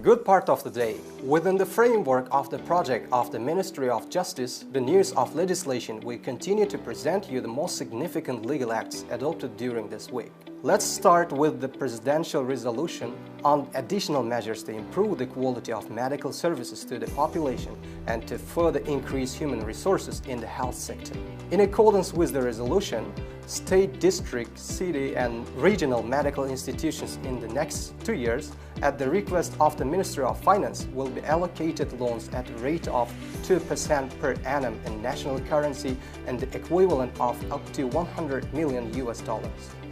good part of the day. Within the framework of the project of the Ministry of Justice, the news of legislation, we continue to present you the most significant legal acts adopted during this week. Let's start with the presidential resolution on additional measures to improve the quality of medical services to the population and to further increase human resources in the health sector. In accordance with the resolution, state, district, city and regional medical institutions in the next 2 years, at the request of the Ministry of Finance, will be allocated loans at a rate of 2% per annum in national currency and the equivalent of up to $100 million.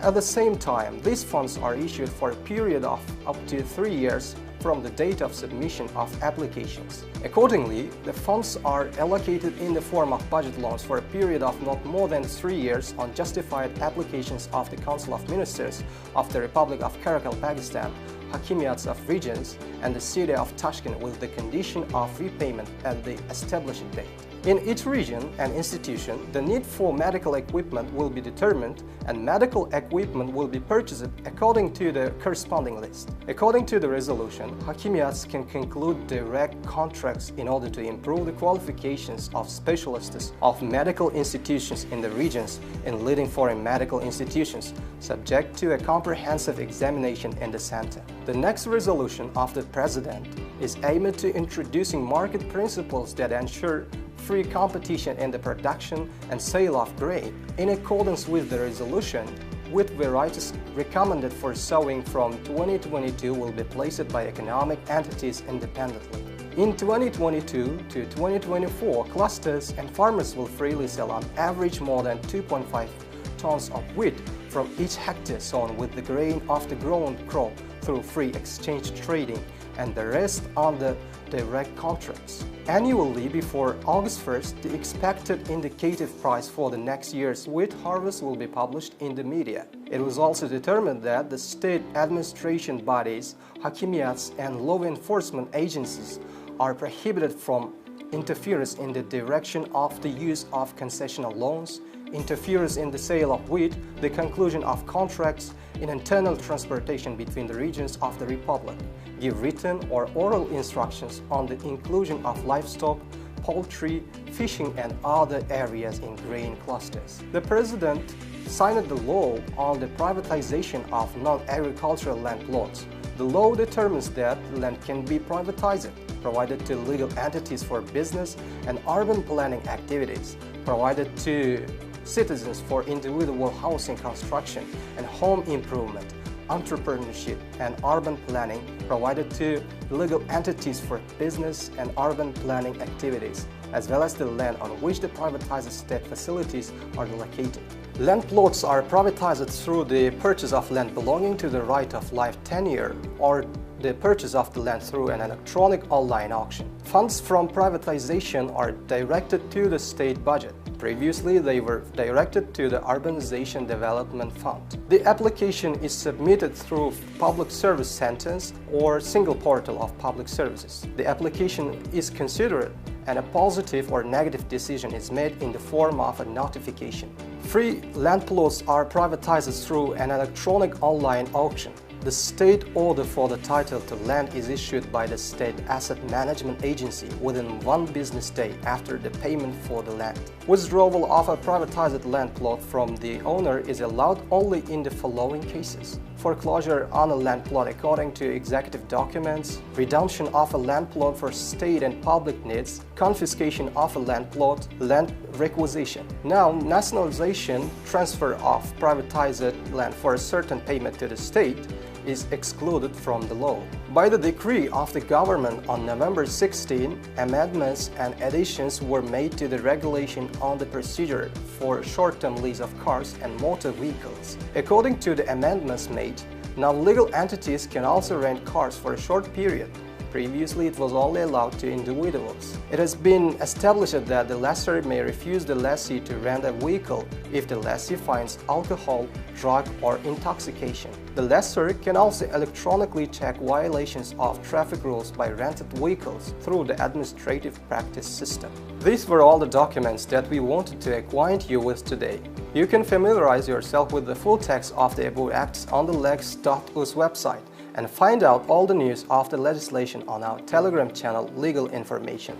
At the same time, these funds are issued for a period of up to 3 years from the date of submission of applications. Accordingly, the funds are allocated in the form of budget loans for a period of not more than 3 years on justified applications of the Council of Ministers of the Republic of Karakorum, Pakistan, Hakimiyats of regions, and the city of Tashkent with the condition of repayment at the established date. In each region and institution, the need for medical equipment will be determined and medical equipment will be purchased according to the corresponding list. According to the resolution, Hakimiyats can conclude direct contracts in order to improve the qualifications of specialists of medical institutions in the regions in leading foreign medical institutions, subject to a comprehensive examination in the center. The next resolution of the President is aimed to introducing market principles that ensure free competition in the production and sale of grain. In accordance with the resolution, wheat varieties recommended for sowing from 2022 will be placed by economic entities independently. In 2022 to 2024, clusters and farmers will freely sell on average more than 2.5 tons of wheat from each hectare sown with the grain of the grown crop through free exchange trading and the rest on the direct contracts. Annually, before August 1st, the expected indicative price for the next year's wheat harvest will be published in the media. It was also determined that the state administration bodies, Hakimiyats and law enforcement agencies are prohibited from interference in the direction of the use of concessional loans, interference in the sale of wheat, the conclusion of contracts in internal transportation between the regions of the Republic, give written or oral instructions on the inclusion of livestock, poultry, fishing and other areas in grain clusters. The President signed the law on the privatization of non-agricultural land plots. The law determines that land can be privatized, provided to legal entities for business and urban planning activities, provided to citizens for individual housing construction and home improvement, entrepreneurship and urban planning, provided to legal entities for business and urban planning activities, as well as the land on which the privatized state facilities are located. Land plots are privatized through the purchase of land belonging to the right of life tenure or the purchase of the land through an electronic online auction. Funds from privatization are directed to the state budget. Previously, they were directed to the Urbanization Development Fund. The application is submitted through Public Service Centers or single portal of public services. The application is considered and a positive or negative decision is made in the form of a notification. Free land plots are privatized through an electronic online auction. The state order for the title to land is issued by the State Asset Management Agency within 1 business day after the payment for the land. Withdrawal of a privatized land plot from the owner is allowed only in the following cases: foreclosure on a land plot according to executive documents, redemption of a land plot for state and public needs, confiscation of a land plot, land requisition. Now, nationalization, transfer of privatized land for a certain payment to the state is excluded from the law. By the decree of the government on November 16, amendments and additions were made to the regulation on the procedure for short-term lease of cars and motor vehicles. According to the amendments made, now legal entities can also rent cars for a short period. Previously, it was only allowed to individuals. It has been established that the lessor may refuse the lessee to rent a vehicle if the lessee finds alcohol, drug, or intoxication. The lessor can also electronically check violations of traffic rules by rented vehicles through the administrative practice system. These were all the documents that we wanted to acquaint you with today. You can familiarize yourself with the full text of the above acts on the lex.us website and find out all the news of the legislation on our Telegram channel Legal Information.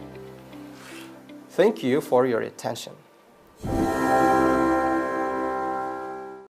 Thank you for your attention.